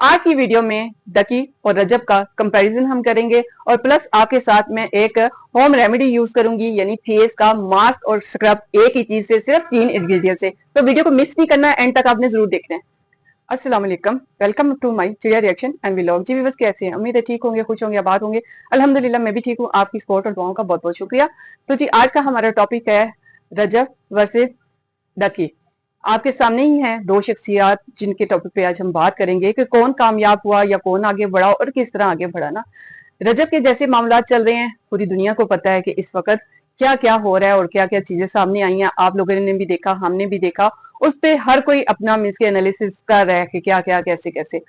आज की वीडियो में डकी और रजब का कंपैरिजन हम करेंगे और प्लस आपके साथ में एक होम रेमेडी यूज करूंगी, यानी फेस का मास्क और स्क्रब एक ही चीज से, सिर्फ 3 इंग्रेडिएंट से। तो वीडियो को मिस नहीं करना, एंड तक आपने जरूर देखना है। अस्सलाम वालेकुम, welcome to my Chidiya reaction and vlog. जी व्यूअर्स, कैसे हैं? उम्मीद है ठीक होंगे, खुश होंगे, आबाद होंगे। अल्हम्दुलिल्लाह मैं भी ठीक हूँ। आपकी सपोर्ट और दुआओं का बहुत बहुत शुक्रिया। तो जी आज का हमारा टॉपिक है रजब वर्सेस डकी। आपके सामने ही हैं दो शख्सियत जिनके टॉपिक पे आज हम बात करेंगे कि कौन कामयाब हुआ या कौन आगे बढ़ा और किस तरह आगे बढ़ा ना। रजब के जैसे मामला चल रहे हैं, पूरी दुनिया को पता है कि इस वक्त क्या क्या हो रहा है और क्या क्या चीजें सामने आई हैं। आप लोगों ने भी देखा, हमने भी देखा, उस पे हर कोई अपना मीन्स के एनालिसिस कर रहा है कि क्या क्या कैसे कैसे।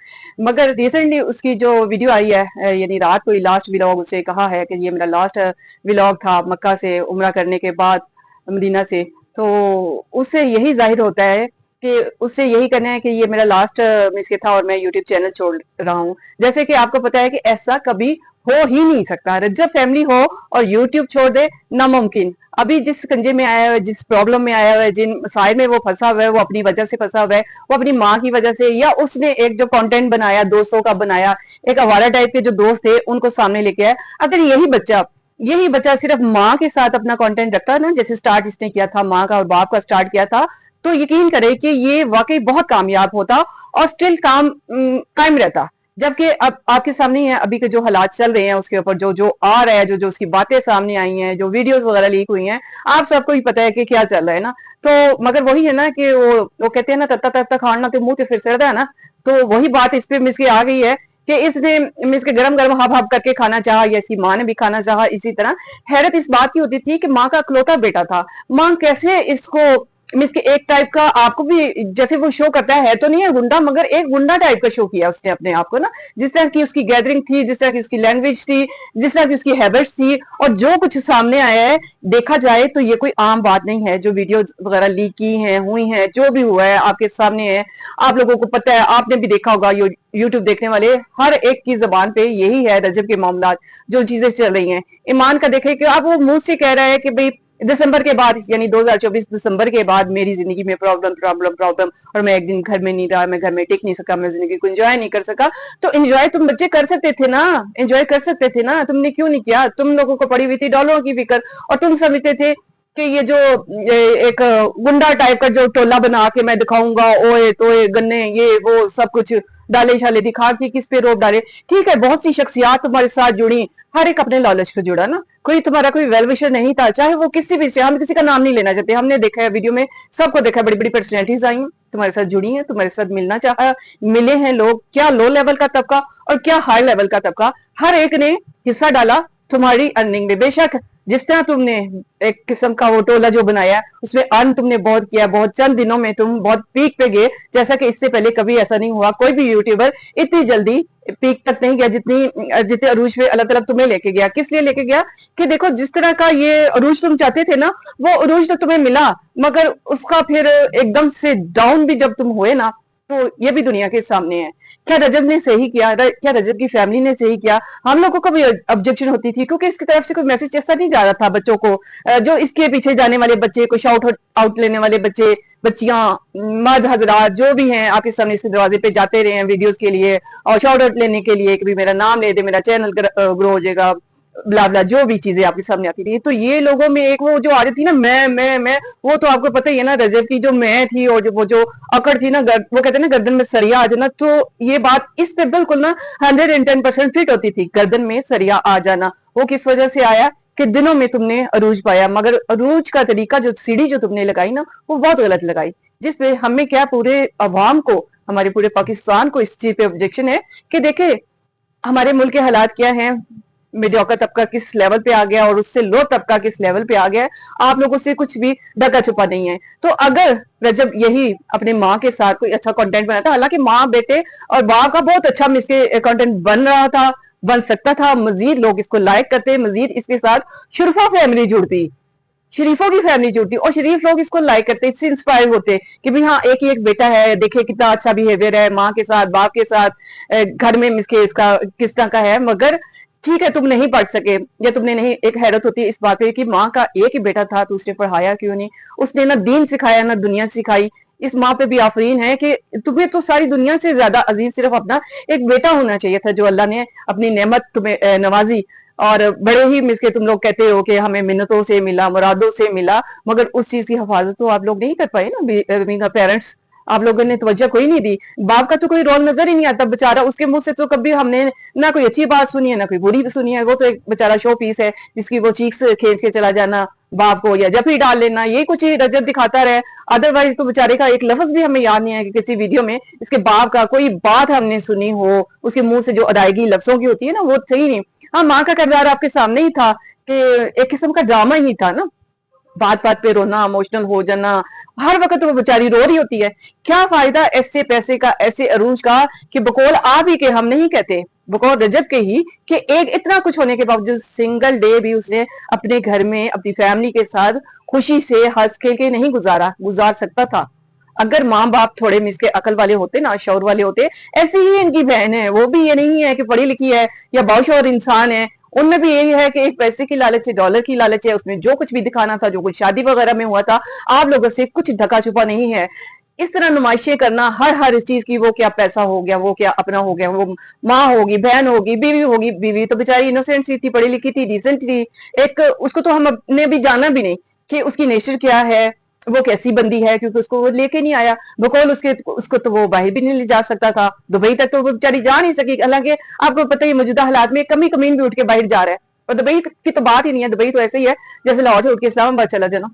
मगर रिसेंटली उसकी जो वीडियो आई है, यानी रात को लास्ट व्लॉग उसे कहा है कि ये मेरा लास्ट व्लॉग था मक्का से उम्रा करने के बाद, मदीना से। तो उससे यही जाहिर होता है कि उससे यही कहना है कि ये मेरा लास्ट मिस के था और मैं यूट्यूब चैनल छोड़ रहा हूँ। जैसे कि आपको पता है कि ऐसा कभी हो ही नहीं सकता। रजब फैमिली हो और यूट्यूब छोड़ दे, नामुमकिन। अभी जिस कंजे में आया हुआ है, जिस प्रॉब्लम में आया हुआ है, जिन मसाइल में वो फंसा हुआ है, वो अपनी वजह से फंसा हुआ है। वो अपनी माँ की वजह से, या उसने एक जो कंटेंट बनाया दोस्तों का बनाया, एक आवारा टाइप के जो दोस्त थे उनको सामने लेके आया। अगर यही बच्चा सिर्फ माँ के साथ अपना कंटेंट रखता ना, जैसे स्टार्ट इसने किया था माँ का और बाप का स्टार्ट किया था, तो यकीन करे कि ये वाकई बहुत कामयाब होता और स्टिल कायम रहता। जबकि अब आपके सामने ही है अभी के जो हालात चल रहे हैं, उसके ऊपर जो जो आ रहा है, जो जो उसकी बातें सामने आई हैं, जो वीडियोस वगैरह लीक हुई हैं, आप सबको ही पता है कि क्या चल रहा है ना। तो मगर वही है ना कि वो कहते हैं ना, तत्ता तत्ता खाना तो मुंह से फिर सड़ता है ना। तो वही बात इस पे मिस के आ गई है कि इसने मिस के गरम गरम हब हब करके खाना चाहा, या इसकी माँ ने भी खाना चाहा। इसी तरह हैरत इस बात की होती थी कि माँ का इकलौता बेटा था, माँ कैसे इसको मीन्स के एक टाइप का, आपको भी जैसे वो शो करता है तो नहीं है गुंडा, मगर एक गुंडा टाइप का शो किया उसने अपने आप को ना। जिस तरह की उसकी गैदरिंग थी, जिस तरह की उसकी लैंग्वेज थी, जिस तरह की उसकी हैबिट्स थी, और जो कुछ सामने आया है, देखा जाए तो ये कोई आम बात नहीं है। जो वीडियो वगैरह लीक की हैं, हुई हैं, जो भी हुआ है आपके सामने है, आप लोगों को पता है, आपने भी देखा होगा। यूट्यूब देखने वाले हर एक की जबान पे यही है रजब के मामला, जो चीजें चल रही हैं। ईमान का देखे कि अब वो मुंह से कह रहा है कि भाई दिसंबर के बाद, यानी 2024 दिसंबर के बाद मेरी जिंदगी में प्रॉब्लम प्रॉब्लम प्रॉब्लम, और मैं एक दिन घर में नहीं रहा, मैं घर में टिक नहीं सका, मैं जिंदगी को एंजॉय नहीं कर सका। तो एंजॉय तुम बच्चे कर सकते थे ना, एंजॉय कर सकते थे ना, तुमने क्यों नहीं किया? तुम लोगों को पड़ी हुई थी डॉलरों की फिक्र, और तुम समझते थे कि ये जो एक गुंडा टाइप का जो टोला बना के मैं दिखाऊंगा, ओए तोए गन्ने ये वो सब कुछ डाले शाले दिखा के किस पे रोप डाले। ठीक है, बहुत सी शख्सियात तुम्हारे साथ जुड़ी, हर एक अपने लालच पे जुड़ा ना। कोई तुम्हारा कोई वेल विशर नहीं था, चाहे वो किसी भी से, हम किसी का नाम नहीं लेना चाहते, हमने देखा है वीडियो में, सबको देखा है, बड़ी बड़ी पर्सनैलिटीज आई हैं तुम्हारे साथ जुड़ी हैं, तुम्हारे साथ मिलना चाहा, मिले हैं लोग, क्या लो लेवल का तबका और क्या हाई लेवल का तबका, हर एक ने हिस्सा डाला तुम्हारी अर्निंग में। बेशक जिस तरह तुमने एक किस्म का वो टोला जो बनाया, उसमें अर्न तुमने बहुत किया, बहुत चंद दिनों में तुम बहुत पीक पे गए, जैसा कि इससे पहले कभी ऐसा नहीं हुआ। कोई भी यूट्यूबर इतनी जल्दी पीक तक नहीं गया जितने अरूज पे अल्लाह ताला तुम्हें लेके गया। किस लिए लेके गया कि देखो जिस तरह का ये अरूज तुम चाहते थे ना, वो अरूज तो तुम्हें मिला, मगर उसका फिर एकदम से डाउन भी जब तुम हुए ना, तो ये भी दुनिया के सामने है। क्या रजब ने सही किया? क्या रजब की फैमिली ने सही किया? हम लोगों को भी ऑब्जेक्शन होती थी, क्योंकि इसकी तरफ से कोई मैसेज ऐसा नहीं जा रहा था बच्चों को। जो इसके पीछे जाने वाले बच्चे, कोई शाउट आउट लेने वाले बच्चे, बच्चियां, मर्द हजरात जो भी हैं, आपके सामने इसके दरवाजे पे जाते रहे हैं वीडियोस के लिए और शाउट आउट लेने के लिए कि भी मेरा नाम ले दे, मेरा चैनल ग्रो हो जाएगा, ब्ला ब्ला, जो भी चीजें आपके सामने आती थी। तो ये लोगों में एक वो जो आदत थी ना, मैं, वो तो आपको पता ही है ना, रजब की जो मैं थी और वो जो अकड़ थी ना, वो कहते हैं ना गर्दन में सरिया आ जाना, तो ये बात इस पे बिल्कुल ना 110% फिट होती थी। गर्दन में सरिया आ जाना वो किस वजह से आया कि दिनों में तुमने अरूज पाया, मगर अरूज का तरीका, जो सीढ़ी जो तुमने लगाई ना, वो बहुत गलत लगाई, जिसपे हमें क्या, पूरे अवाम को, हमारे पूरे पाकिस्तान को इस चीज पे ऑब्जेक्शन है कि देखे हमारे मुल्क के हालात क्या हैं, मीडियोकर तबका किस लेवल पे आ गया और उससे लो तबका किस लेवल पे आ गया। आप लोगों से कुछ भी ढका छुपा नहीं है। तो अगर रजब यही अपने माँ के साथ कोई अच्छा कंटेंट बनाता, हालांकि माँ बेटे और बाप का बहुत अच्छा मिसके कंटेंट बन रहा था, बन सकता था, मजीद लोग इसको लाइक करते, मजीद इसके साथ शुरफा फैमिली जुड़ती, शरीफों की फैमिली जुड़ती, और शरीफ लोग इसको लाइक करते, इससे इंस्पायर होते कि भाई हाँ एक ही एक बेटा है, देखे कितना अच्छा बिहेवियर है माँ के साथ, बाप के साथ, घर में मिसके इसका किस तरह का है। मगर ठीक है, तुम नहीं पढ़ सके, या तुमने नहीं, एक हैरत होती है इस बात पे कि माँ का एक ही बेटा था तो उसने पढ़ाया क्यों नहीं? उसने ना दीन सिखाया ना दुनिया सिखाई। इस माँ पे भी आफरीन है कि तुम्हें तो सारी दुनिया से ज्यादा अजीज सिर्फ अपना एक बेटा होना चाहिए था, जो अल्लाह ने अपनी नेमत तुम्हें नवाजी। और बड़े ही मिसके तुम लोग कहते हो कि हमें मिन्नतों से मिला, मुरादों से मिला, मगर उस चीज की हिफाजत तो आप लोग नहीं कर पाए ना पेरेंट्स। आप लोगों ने तवज्जो कोई नहीं दी। बाप का तो कोई रोल नजर ही नहीं आता बेचारा, उसके मुंह से तो कभी हमने ना कोई अच्छी बात सुनी है ना कोई बुरी सुनी है। वो तो एक बेचारा शो पीस है जिसकी वो चीख से खींच के चला जाना बाप को, या जब ही डाल लेना, ये कुछ ही रजब दिखाता रहे। अदरवाइज तो बेचारे का एक लफ्ज भी हमें याद नहीं है कि किसी वीडियो में इसके बाप का कोई बात हमने सुनी हो, उसके मुंह से जो अदायगी लफ्जों की होती है ना, वो थी नहीं। हाँ, माँ का किरदार आपके सामने ही था कि एक किस्म का ड्रामा ही था ना, बात बात पे रोना, इमोशनल हो जाना, हर वक्त वो बेचारी रो रही होती है। क्या फायदा ऐसे पैसे का, ऐसे अरूज का, कि बकौल आप ही के, हम नहीं कहते, बकौल रजब के ही, कि एक इतना कुछ होने के बावजूद सिंगल डे भी उसने अपने घर में अपनी फैमिली के साथ खुशी से हंस खेल के नहीं गुजार सकता था। अगर माँ बाप थोड़े मिसके अकल वाले होते ना, शौर वाले होते, ऐसी ही इनकी बहन है, वो भी ये नहीं है कि पढ़ी लिखी है या बाशौर इंसान है, उनमें भी यही है कि एक पैसे की लालच है, डॉलर की लालच है, उसमें जो कुछ भी दिखाना था, जो कुछ शादी वगैरह में हुआ था, आप लोगों से कुछ ढका छुपा नहीं है। इस तरह नुमाइशें करना हर इस चीज की, वो क्या पैसा हो गया, वो क्या अपना हो गया, वो माँ होगी, बहन होगी, बीवी होगी, बीवी तो बेचारी इनोसेंट सी थी, पढ़ी लिखी थी, डिसेंट थी, एक उसको तो हमने भी जाना भी नहीं कि उसकी नेचर क्या है, वो कैसी बंदी है, क्योंकि उसको वो लेके नहीं आया बकौल उसको तो वो बाहर भी नहीं ले जा सकता था, दुबई तक तो वो बेचारी जा नहीं सकी। हालांकि आपको पता ही मौजूदा हालात में कमी कमीन भी उठ के बाहर जा रहा है, और दुबई की तो बात ही नहीं है। दुबई तो ऐसे ही है जैसे लाहौर से उठ के इस्लामाबाद चला जाना,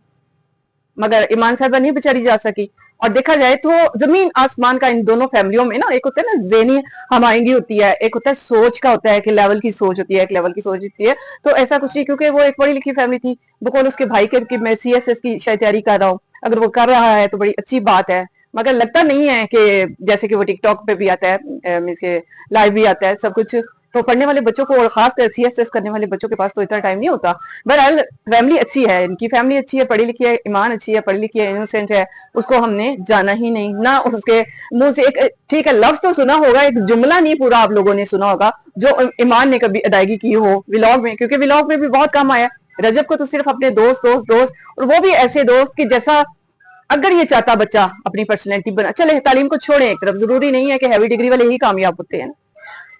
मगर ईमान साहबा नहीं बेचारी जा सकी। और देखा जाए तो जमीन आसमान का इन दोनों फैमिलियों में ना, एक होता है ना ज़हनी हमायंगी होती है, एक होता है सोच का होता है कि लेवल की सोच होती है, एक लेवल की सोच होती है। तो ऐसा कुछ नहीं, क्योंकि वो एक पढ़ी लिखी फैमिली थी, बकौल उसके भाई के कि मैं सीएसएस की शायद तैयारी कर रहा हूँ, अगर वो कर रहा है तो बड़ी अच्छी बात है, मगर लगता नहीं है कि जैसे कि वो टिकटॉक पे भी आता है, मीन्स के लाइव भी आता है सब कुछ। तो पढ़ने वाले बच्चों को और खासकर सीएसएस करने वाले बच्चों के पास तो इतना टाइम नहीं होता। बहरहाल फैमिली अच्छी है, इनकी फैमिली अच्छी है, पढ़ी लिखी है, ईमान अच्छी है, पढ़ी लिखी है, इनोसेंट है, उसको हमने जाना ही नहीं ना। उसके मुंह से एक ठीक है लफ्ज तो सुना होगा, एक जुमला नहीं पूरा आप लोगों ने सुना होगा जो ईमान ने कभी अदायगी की हो व्लॉग में, क्योंकि व्लॉग में भी बहुत कम आया। रजब को तो सिर्फ अपने दोस्त दोस्त दोस्त, और वो भी ऐसे दोस्त की जैसा, अगर ये चाहता बच्चा अपनी पर्सनैलिटी बना, चले तालीम को छोड़े एक तरफ, जरूरी नहीं है कि हैवी डिग्री वाले ही कामयाब होते हैं।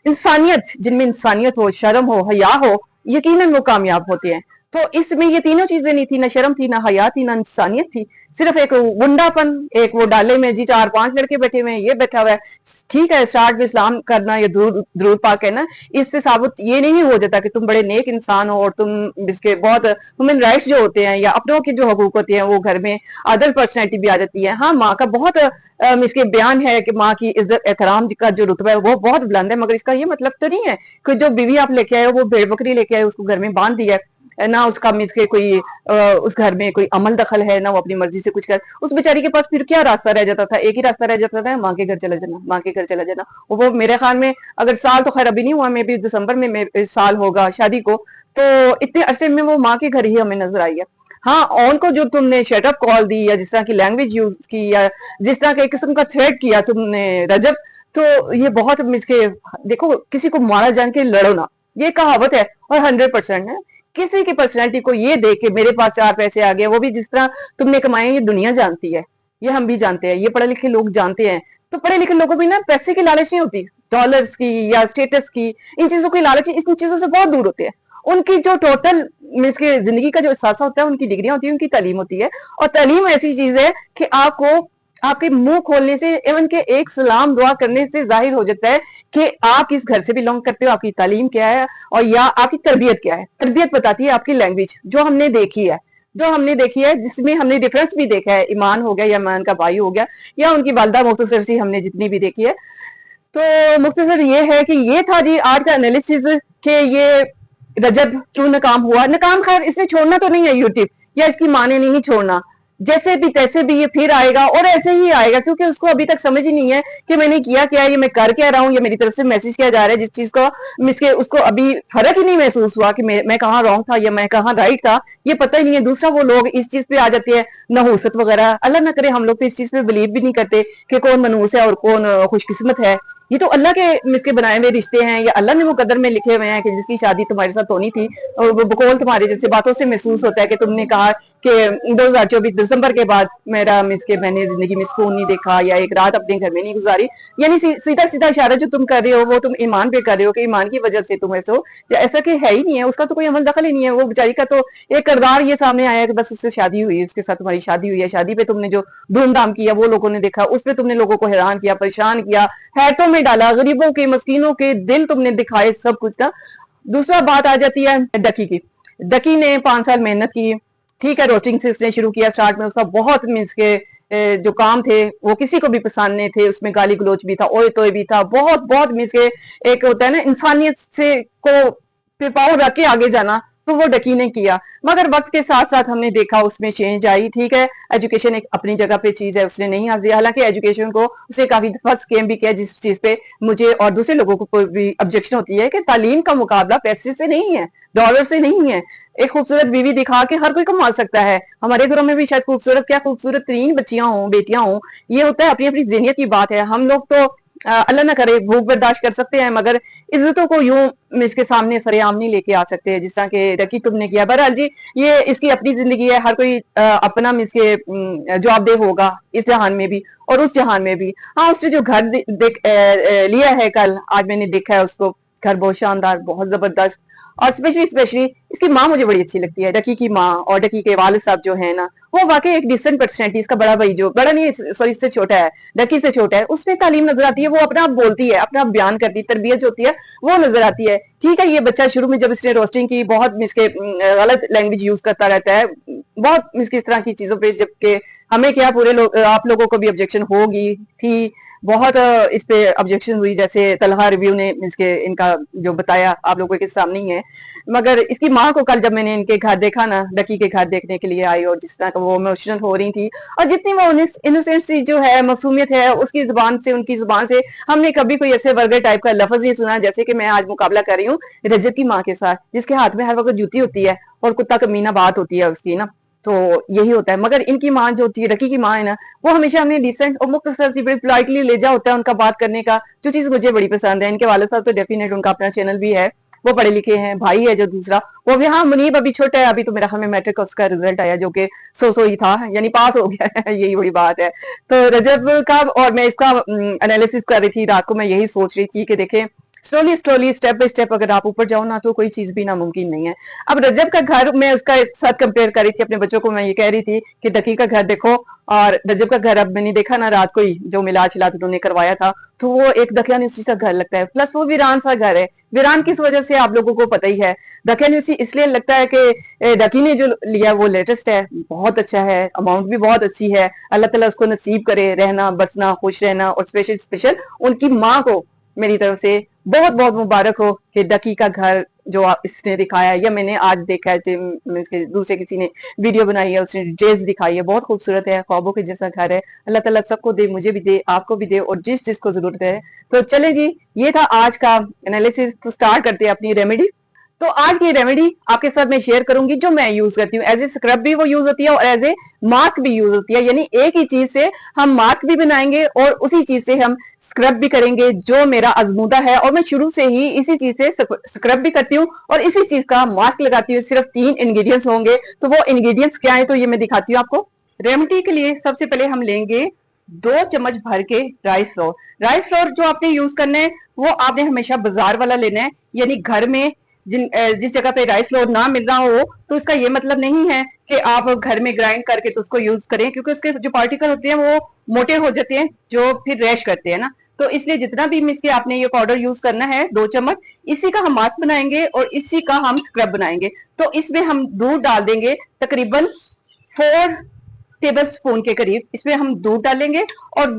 इंसानियत, जिनमें इंसानियत हो, शर्म हो, हया हो, यकीनन वो कामयाब होते हैं। तो इसमें ये तीनों चीजें नहीं थी, ना शर्म थी, ना हया थी, ना इंसानियत थी, सिर्फ एक गुंडापन, एक वो डाले में जी 4-5 लड़के बैठे हुए हैं, ये बैठा हुआ है। ठीक है, स्टार्ट में इस्लाम करना या दुरूद पाक कहना, इससे साबित ये नहीं हो जाता कि तुम बड़े नेक इंसान हो, और तुम इसके बहुत ह्यूमन राइट्स जो होते हैं या अपनों की जो हकूक होती है वो घर में अदर पर्सनैलिटी भी आ जाती है। हाँ, माँ का बहुत इसके बयान है कि माँ की इज्जत एहतराम का जो रुतबा है वो बहुत बुलंद है, मगर इसका ये मतलब तो नहीं है कि जो बीवी आप लेके आए हो वो भेड़ बकरी लेके आए उसको घर में बांध दिया है ना, उसका मीन्स के कोई उस घर में कोई अमल दखल है ना, वो अपनी मर्जी से कुछ कर। उस बेचारी के पास फिर क्या रास्ता रह जाता था, एक ही रास्ता रह जाता था, माँ के घर चला जाना, माँ के घर चला जाना। वो मेरे ख्याल में अगर साल तो खैर अभी नहीं हुआ, मे भी दिसंबर में साल होगा शादी को, तो इतने अरसे में वो माँ के घर ही हमें नजर आई है। हाँ, ऑन को जो तुमने शटअप कॉल दी या जिस तरह की लैंग्वेज यूज की या जिस तरह के एक किस्म का थ्रेट किया तुमने रजब, तो ये बहुत मिसके, देखो किसी को मारा जान के लड़ो ना, ये कहावत है और 100% है। किसी की पर्सनैलिटी को ये देख के मेरे पास 4 पैसे आ गए, वो भी जिस तरह तुमने कमाए, ये दुनिया जानती है, ये हम भी जानते हैं, ये पढ़े लिखे लोग जानते हैं। तो पढ़े लिखे लोगों में ना पैसे की लालच नहीं होती, डॉलर्स की या स्टेटस की, इन चीजों की लालच इन चीजों से बहुत दूर होते हैं। उनकी जो टोटल मीन्स के जिंदगी का जो एहसास होता है, उनकी डिग्रियां होती है, उनकी तालीम होती है। और तालीम ऐसी चीज है कि आपको आपके मुंह खोलने से, एवं के एक सलाम दुआ करने से जाहिर हो जाता है कि आप किस घर से बिलोंग करते हो, आपकी तालीम क्या है, और या आपकी तरबियत क्या है। तरबियत बताती है आपकी लैंग्वेज, जो हमने देखी है, जिसमें हमने डिफरेंस भी देखा है, ईमान हो गया या ईमान का भाई हो गया, या उनकी वालदा मुख्तसर सी हमने जितनी भी देखी है। तो मुख्तसर ये है कि ये था जी आज का एनालिसिस कि ये रजब क्यों नाकाम हुआ। नाकाम खैर इसने छोड़ना तो नहीं है यूट्यूब, या इसकी माँ ने नहीं छोड़ना, जैसे भी तैसे भी ये फिर आएगा और ऐसे ही आएगा, क्योंकि उसको अभी तक समझ ही नहीं है कि मैंने किया क्या है, ये मैं कर क्या रहा हूँ, ये मेरी तरफ से मैसेज किया जा रहा है जिस चीज को मिसके उसको अभी फर्क ही नहीं महसूस हुआ कि मैं कहाँ रॉन्ग था या मैं कहाँ राइट था, ये पता ही नहीं है। दूसरा, वो लोग इस चीज पे आ जाते हैं नहूसत वगैरह, अल्लाह ना करे हम लोग तो इस चीज पे बिलीव भी नहीं करते कि कौन मनहूस है और कौन खुशकिस्मत है। ये तो अल्लाह के मिसके बनाए हुए रिश्ते हैं, या अल्लाह ने मुकद्दर में लिखे हुए हैं कि जिसकी शादी तुम्हारे साथ होनी थी, और वो बकौल तुम्हारे जैसे बातों से महसूस होता है कि तुमने कहा कि 2024 दिसंबर के बाद मेरा मिस के मैंने जिंदगी में सुकून नहीं देखा या एक रात अपने घर में नहीं गुजारी, यानी सीधा सीधा इशारा जो तुम कर रहे हो वो तुम ईमान पे कर रहे हो कि ईमान की वजह से तुम ऐसे हो, ऐसा कि है ही नहीं है, उसका तो कोई अमल दखल ही नहीं है। वो बेचारी का तो एक किरदार ये सामने आया कि बस उससे शादी हुई, उसके साथ तुम्हारी शादी हुई है, शादी पे तुमने जो धूमधाम किया वो लोगों ने देखा, उस पर तुमने लोगों को हैरान किया, परेशान किया, हैरतों में डाला, गरीबों के मस्कीनों के दिल तुमने दिखाए, सब कुछ का। दूसरा बात आ जाती है डकी की। डकी ने 5 साल मेहनत की, ठीक है, रोस्टिंग से उसने शुरू किया, स्टार्ट में उसका बहुत मीन्स के जो काम थे वो किसी को भी पसंद नहीं थे, उसमें गाली गलोच भी था, ओए तोए भी था, बहुत बहुत मीन्स के एक होता है ना इंसानियत से को पे पाँव रख के आगे जाना, तो वो डकी ने किया। मगर वक्त के साथ साथ हमने देखा उसमें चेंज आई, ठीक है, एजुकेशन एक अपनी जगह पे चीज है, उसने नहीं हासिल, हालांकि एजुकेशन को उसे काफी दफा स्कैम भी किया, जिस चीज पे मुझे और दूसरे लोगों को भी ऑब्जेक्शन होती है कि तालीम का मुकाबला पैसे से नहीं है, डॉलर से नहीं है। एक खूबसूरत बीवी दिखा के हर कोई कमा सकता है, हमारे घरों में भी शायद खूबसूरत क्या खूबसूरत 3 बच्चियां हों, बेटियां हों, ये होता है, अपनी अपनी ज़हनियत की बात है। हम लोग तो अल्लाह ना करे भूख बर्दाश्त कर सकते हैं, मगर इज्जतों को यूं इसके सामने सरेआम नहीं लेके आ सकते जिस तरह के रकी तुमने किया। बहरहाल जी, ये इसकी अपनी जिंदगी है, हर कोई अपना इसके जवाबदेह होगा, इस जहान में भी और उस जहान में भी। हाँ, उसने जो घर लिया है कल, आज मैंने देखा है उसको, घर बहुत शानदार, बहुत जबरदस्त। और स्पेशली स्पेशली इसकी माँ मुझे बड़ी अच्छी लगती है, डकी की माँ, और डकी के वालिद साहब जो है ना, वो वाकई एक डिसेंट पर्सनैलिटी। इसका बड़ा भाई जो बड़ा नहीं, सॉरी, इससे छोटा है, डकी से छोटा है, उसमें तालीम नजर आती है, वो अपना आप बोलती है, अपना आप बयान करती है, तरबियत जो होती है वो नजर आती है। ठीक है, ये बच्चा शुरू में जब इसने रोस्टिंग की बहुत मिसके गलत लैंग्वेज यूज करता रहता है, बहुत मिसके इस तरह की चीजों पे, जबकि हमें क्या पूरे आप लोगों को भी ऑब्जेक्शन होगी थी, बहुत इस पे ऑब्जेक्शन हुई, जैसे तलहा रिव्यू ने इसके इनका जो बताया आप लोगों के सामने ही है। मगर इसकी माँ को कल जब मैंने इनके घर देखा ना, डकी के घर देखने के लिए आई, और जिस तरह वो इमोशनल हो रही थी, और जितनी वो इनोसेंस जो है, मासूमियत है, उसकी जुबान से, उनकी जुबान से हमने कभी कोई ऐसे वर्गर टाइप का लफ्ज नहीं सुना, जैसे कि मैं आज मुकाबला कर रही हूँ रजत की माँ के साथ, जिसके हाथ में हर वक्त जूती होती है और कुत्ता कमीना बात होती है उसकी ना, तो यही होता है। मगर इनकी माँ जो थी, रकी की माँ है ना, वो हमेशा हमने डिसेंट और मुख्तसर सी बड़ी पोलाइटली लेजा होता है उनका बात करने का, जो चीज मुझे बड़ी पसंद है। इनके वाले साहब तो डेफिनेट, उनका अपना चैनल भी है, वो पढ़े लिखे हैं, भाई है जो दूसरा, वो भी, हाँ, मुनीब अभी छोटा है, अभी तो मेरा हमें मैट्रिक का उसका रिजल्ट आया जो कि सो ही था, यानी पास हो गया है यही बड़ी बात है। तो रजब का, और मैं इसका एनालिसिस कर रही थी रात को, मैं यही सोच रही थी कि देखें slowly slowly step by step अगर आप ऊपर जाओ ना, तो कोई चीज भी नामुमकिन नहीं है। अब रजब का घर मैं उसका साथ कंपेयर कर रही थी अपने बच्चों को, मैं ये कह रही थी कि डकी का घर देखो और रजब का घर, अब मैंने देखा ना रात को ही जो मिलाद शिलाद उन्होंने करवाया था, तो वो एक दकियानुसी सा घर लगता है, प्लस वो वीरान सा घर है। वीरान किस वजह से आप लोगों को पता ही है, दकियानुसी इसलिए लगता है कि डकी ने जो लिया वो लेटेस्ट है, बहुत अच्छा है, अमाउंट भी बहुत अच्छी है, अल्लाह ताला उसको नसीब करे रहना बसना, खुश रहना, और स्पेशल स्पेशल उनकी माँ को मेरी तरफ से बहुत बहुत मुबारक हो कि डकी का घर जो इसने दिखाया, या मैंने आज देखा है, दूसरे किसी ने वीडियो बनाई है, उसने ड्रेस दिखाई है, बहुत खूबसूरत है, ख्वाबों के जैसा घर है। अल्लाह ताला सबको दे, मुझे भी दे, आपको भी दे, और जिस जिसको जरूरत है। तो चले जी, ये था आज का एनालिसिस, तो स्टार्ट करते हैं अपनी रेमेडी। तो आज की रेमेडी आपके साथ मैं शेयर करूंगी जो मैं यूज करती हूँ, एज ए स्क्रब भी वो यूज होती है और एज ए मास्क भी यूज होती है, यानी एक ही चीज से हम मास्क भी बनाएंगे और उसी चीज से हम स्क्रब भी करेंगे, जो मेरा अजमूदा है, और मैं शुरू से ही इसी चीज से स्क्रब भी करती हूँ और इसी चीज का मास्क लगाती हूँ। सिर्फ 3 इंग्रेडिएंट्स होंगे, तो वो इंग्रेडिएंट्स क्या है तो ये मैं दिखाती हूँ आपको। रेमेडी के लिए सबसे पहले हम लेंगे 2 चम्मच भर के राइस फ्लोर। राइस फ्लोर जो आपने यूज करना है वो आपने हमेशा बाजार वाला लेना है, यानी घर में जिस जगह पे राइस फ्लोर ना मिल रहा हो, तो इसका ये मतलब नहीं है कि आप घर में ग्राइंड करके तो उसको यूज करें, क्योंकि उसके जो पार्टिकल होते हैं वो मोटे हो जाते हैं, जो फिर रैश करते हैं ना। तो इसलिए जितना भी मिस के आपने ये पाउडर यूज करना है 2 चम्मच, इसी का हम मास्क बनाएंगे और इसी का हम स्क्रब बनाएंगे। तो इसमें हम दूध डाल देंगे तकरीबन 4 टेबल स्पून के करीब, इसमें हम दूध डालेंगे और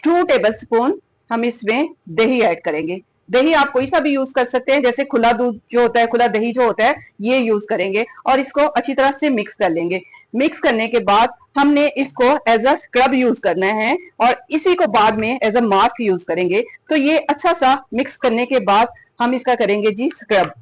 2 टेबल स्पून हम इसमें दही ऐड करेंगे। दही आप कोई सा भी यूज कर सकते हैं, जैसे खुला दूध जो होता है, खुला दही जो होता है, ये यूज करेंगे और इसको अच्छी तरह से मिक्स कर लेंगे। मिक्स करने के बाद हमने इसको एज अ स्क्रब यूज करना है और इसी को बाद में एज अ मास्क यूज करेंगे। तो ये अच्छा सा मिक्स करने के बाद हम इसका करेंगे जी स्क्रब।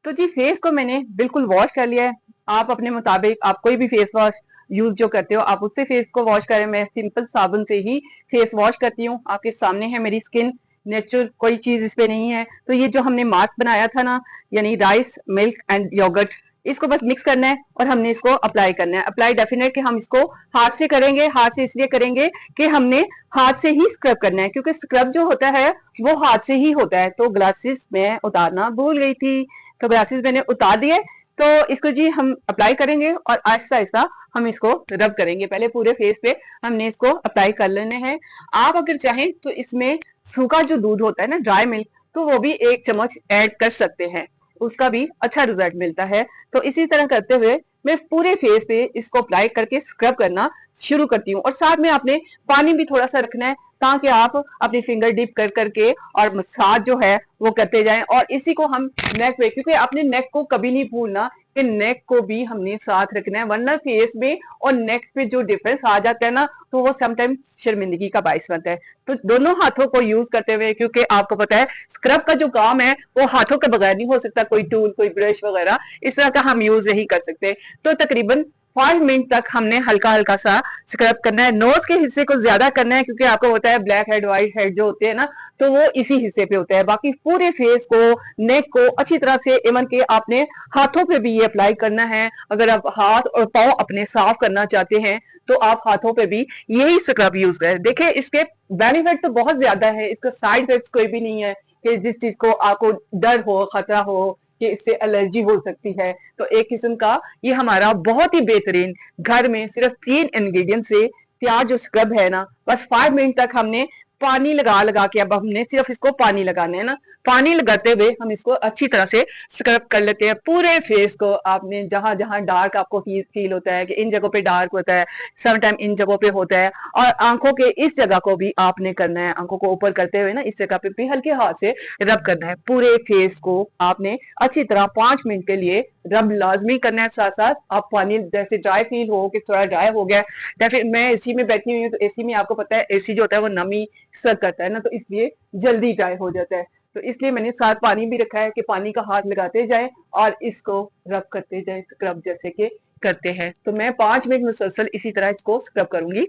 तो जी फेस को मैंने बिल्कुल वॉश कर लिया है, आप अपने मुताबिक आप कोई भी फेस वॉश यूज जो करते हो आप उससे फेस को वॉश करें। मैं सिंपल साबुन से ही फेस वॉश करती हूँ, आपके सामने है मेरी स्किन, नेचुरल कोई चीज इस पे नहीं है। तो ये जो हमने मास्क बनाया था ना, यानी राइस, मिल्क एंड योगर्ट, इसको बस मिक्स करना है और हमने इसको अप्लाई करना है। अप्लाई डेफिनेटली हम इसको हाथ से करेंगे। हाथ से इसलिए करेंगे कि हमने हाथ से ही स्क्रब करना है, क्योंकि स्क्रब जो होता है वो हाथ से ही होता है। तो ग्लासेस मैं उतारना भूल गई थी, तो ग्लासेस मैंने उतार दिए। तो इसको जी हम अप्लाई करेंगे और आहिस्ता आहिस्ता हम इसको रब करेंगे। पहले पूरे फेस पे हमने इसको अप्लाई कर लेने हैं। आप अगर चाहें तो इसमें सूखा जो दूध होता है ना, ड्राई मिल्क, तो वो भी 1 चम्मच ऐड कर सकते हैं, उसका भी अच्छा रिजल्ट मिलता है। तो इसी तरह करते हुए मैं पूरे फेस पे इसको अप्लाई करके स्क्रब करना शुरू करती हूँ। और साथ में आपने पानी भी थोड़ा सा रखना है, ताकि आप अपनी फिंगर डिप कर करके और मसाज जो है वो करते जाएं। और इसी को हम नेक पे, क्योंकि आपने नेक को कभी नहीं भूलना कि नेक को भी हमने साथ रखना है, वरना फेस में और नेक पे जो डिफरेंस आ जाता है ना, तो वो समटाइम्स शर्मिंदगी का बाइस बनता है। तो दोनों हाथों को यूज करते हुए, क्योंकि आपको पता है स्क्रब का जो काम है वो हाथों के बगैर नहीं हो सकता, कोई टूल, कोई ब्रश वगैरह इस तरह का हम यूज नहीं कर सकते। तो तकरीबन 5 मिनट तक हमने हल्का हल्का सा स्क्रब करना है। नोज के हिस्से को ज्यादा करना है, क्योंकि आपको होता है ब्लैक हेड व्हाइट हेड जो होते हैं ना, तो वो इसी हिस्से पे होता है। बाकी पूरे फेस को, नेक को अच्छी तरह से, इवन के आपने हाथों पे भी ये अप्लाई करना है। अगर आप हाथ और पांव अपने साफ करना चाहते हैं तो आप हाथों पे भी यही स्क्रब यूज करें। देखिए इसके बेनिफिट तो बहुत ज्यादा है, इसका साइड इफेक्ट कोई भी नहीं है कि जिस चीज को आपको डर हो, खतरा हो कि इससे एलर्जी हो सकती है। तो एक किस्म का ये हमारा बहुत ही बेहतरीन घर में सिर्फ 3 इंग्रेडिएंट से तैयार जो स्क्रब है ना, बस 5 मिनट तक हमने पानी लगा लगा के, अब हमने सिर्फ इसको पानी लगाना है ना, पानी लगाते हुए हम इसको अच्छी तरह से स्क्रब कर लेते हैं पूरे फेस को। आपने जहां जहां डार्क आपको फील होता है कि इन जगहों पे डार्क होता है, सम टाइम इन जगहों पे होता है, और आंखों के इस जगह को भी आपने करना है, आंखों को ऊपर करते हुए ना इस जगह पे भी हल्के हाथ से रब करना है। पूरे फेस को आपने अच्छी तरह 5 मिनट के लिए रब लाजमी करना है। साथ साथ आप पानी जैसे ड्राई फील हो कि थोड़ा ड्राई हो गया, या फिर मैं एसी में बैठी हुई हूँ, तो एसी में आपको पता है एसी जो होता है वो नमी सक करता है ना, तो इसलिए जल्दी ड्राई हो जाता है। तो इसलिए मैंने साथ पानी भी रखा है कि पानी का हाथ लगाते जाए और इसको रब करते जाए, स्क्रब जैसे कि करते हैं। तो मैं 5 मिनट मुसलसल इसी तरह इसको स्क्रब करूंगी।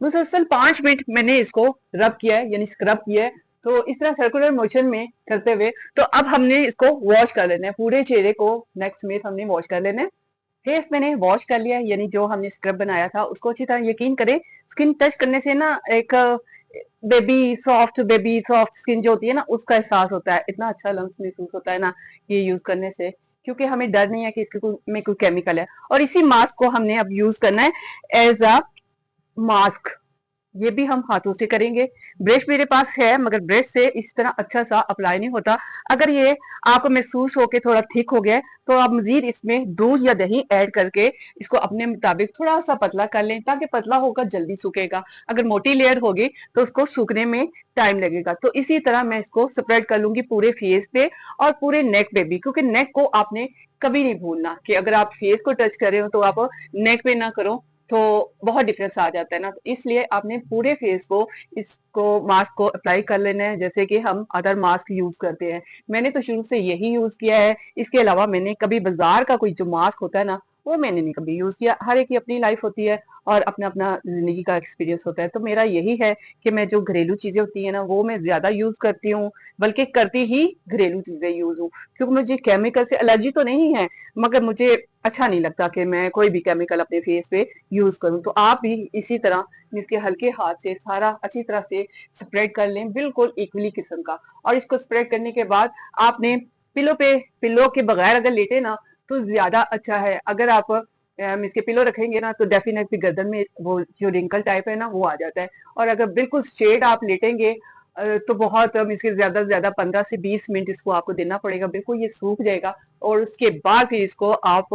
मुसलसल 5 मिनट मैंने इसको रब किया है, यानी स्क्रब किया है। तो इस तरह सर्कुलर मोशन में करते हुए तो अब हमने इसको वॉश कर लेना है, पूरे चेहरे को नेक समेत हमने वॉश कर लेना है। फेस मैंने वॉश कर लिया, यानी जो हमने स्क्रब बनाया था उसको अच्छी तरह, यकीन करें स्किन टच करने से ना एक बेबी सॉफ्ट स्किन जो होती है ना, उसका एहसास होता है। इतना अच्छा लम्स महसूस होता है ना ये यूज करने से, क्योंकि हमें डर नहीं है कि इसके में कोई केमिकल है। और इसी मास्क को हमने अब यूज करना है एज अ मास्क। ये भी हम हाथों से करेंगे। ब्रश मेरे पास है, मगर ब्रश से इस तरह अच्छा सा अप्लाई नहीं होता। अगर ये आपको महसूस हो के थोड़ा थिक हो गया तो आप मजीद इसमें दूध या दही ऐड करके इसको अपने मुताबिक थोड़ा सा पतला कर लें, ताकि पतला होगा जल्दी सूखेगा। अगर मोटी लेयर होगी तो उसको सूखने में टाइम लगेगा। तो इसी तरह मैं इसको स्प्रेड कर लूंगी पूरे फेस पे और पूरे नेक पे भी, क्योंकि नेक को आपने कभी नहीं भूलना कि अगर आप फेस को टच कर रहे हो तो आप नेक पे ना करो, तो बहुत डिफरेंस आ जाता है ना। तो इसलिए आपने पूरे फेस को इसको मास्क को अप्लाई कर लेना है, जैसे कि हम अदर मास्क यूज करते हैं। मैंने तो शुरू से यही यूज किया है। इसके अलावा मैंने कभी बाजार का कोई जो मास्क होता है ना, वो मैंने नहीं कभी यूज किया। हर एक की अपनी लाइफ होती है और अपना अपना जिंदगी का एक्सपीरियंस होता है। तो मेरा यही है कि मैं जो घरेलू चीजें होती है ना वो मैं ज्यादा यूज करती हूँ, बल्कि करती ही घरेलू चीजें यूज हूँ। क्योंकि मुझे केमिकल से एलर्जी तो नहीं है, मगर मुझे अच्छा नहीं लगता कि मैं कोई भी केमिकल अपने फेस पे यूज करूं। तो आप भी इसी तरह इसके हल्के हाथ से सारा अच्छी तरह से स्प्रेड कर लें, बिल्कुल इक्वली किस्म का। और इसको स्प्रेड करने के बाद आपने पिलो के बगैर अगर लेटे ना तो ज्यादा अच्छा है। अगर आप इसके पिलो रखेंगे ना तो डेफिनेटली गर्दन में वो जो रिंकल टाइप है ना वो आ जाता है। और अगर बिल्कुल स्ट्रेट आप लेटेंगे तो बहुत इसके ज्यादा से ज्यादा 15 से 20 मिनट इसको आपको देना पड़ेगा, बिल्कुल ये सूख जाएगा। और उसके बाद फिर इसको आप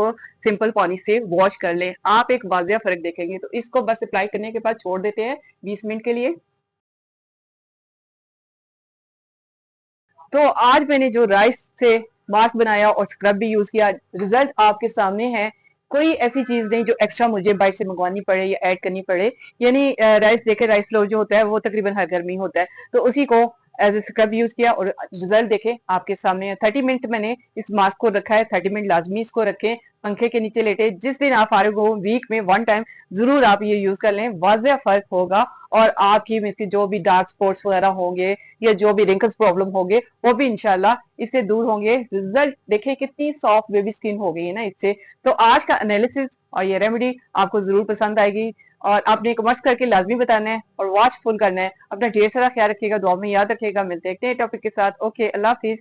सिंपल पानी से वॉश कर लें, आप एक वाजिया फर्क देखेंगे। तो इसको बस अप्लाई करने के बाद छोड़ देते हैं 20 मिनट के लिए। तो आज मैंने जो राइस से मास्क बनाया और स्क्रब भी यूज किया, रिजल्ट आपके सामने है। कोई ऐसी चीज नहीं जो एक्स्ट्रा मुझे बाहर से मंगवानी पड़े या ऐड करनी पड़े। यानी राइस देखे, राइस फ्लोर जो होता है वो तकरीबन हर घर में होता है, तो उसी को एज ए स्क्रब यूज किया और रिजल्ट देखे आपके सामने। 30 मिनट मैंने इस मास्क को रखा है, 30 मिनट लाजमी इसको रखें, पंखे के नीचे लेटे। जिस दिन आप फारिग हो वीक में 1 टाइम जरूर आप ये यूज कर लें, वाज़ेह फर्क होगा और आपकी में से जो भी डार्क स्पॉट्स वगैरह होंगे या जो भी रिंकल्स प्रॉब्लम होंगे वो भी इंशाल्लाह इससे दूर होंगे। रिजल्ट देखें कितनी सॉफ्ट बेबी स्किन हो गई है ना इससे। तो आज का एनालिसिस और ये रेमेडी आपको जरूर पसंद आएगी और आपने कमेंट्स करके लाजमी बताना है और वॉच फुल करना है। अपना ढेर सारा ख्याल रखिएगा, दुआ में याद रखिएगा। मिलते हैं एक नए टॉपिक के साथ। ओके, अल्लाह हाफिज।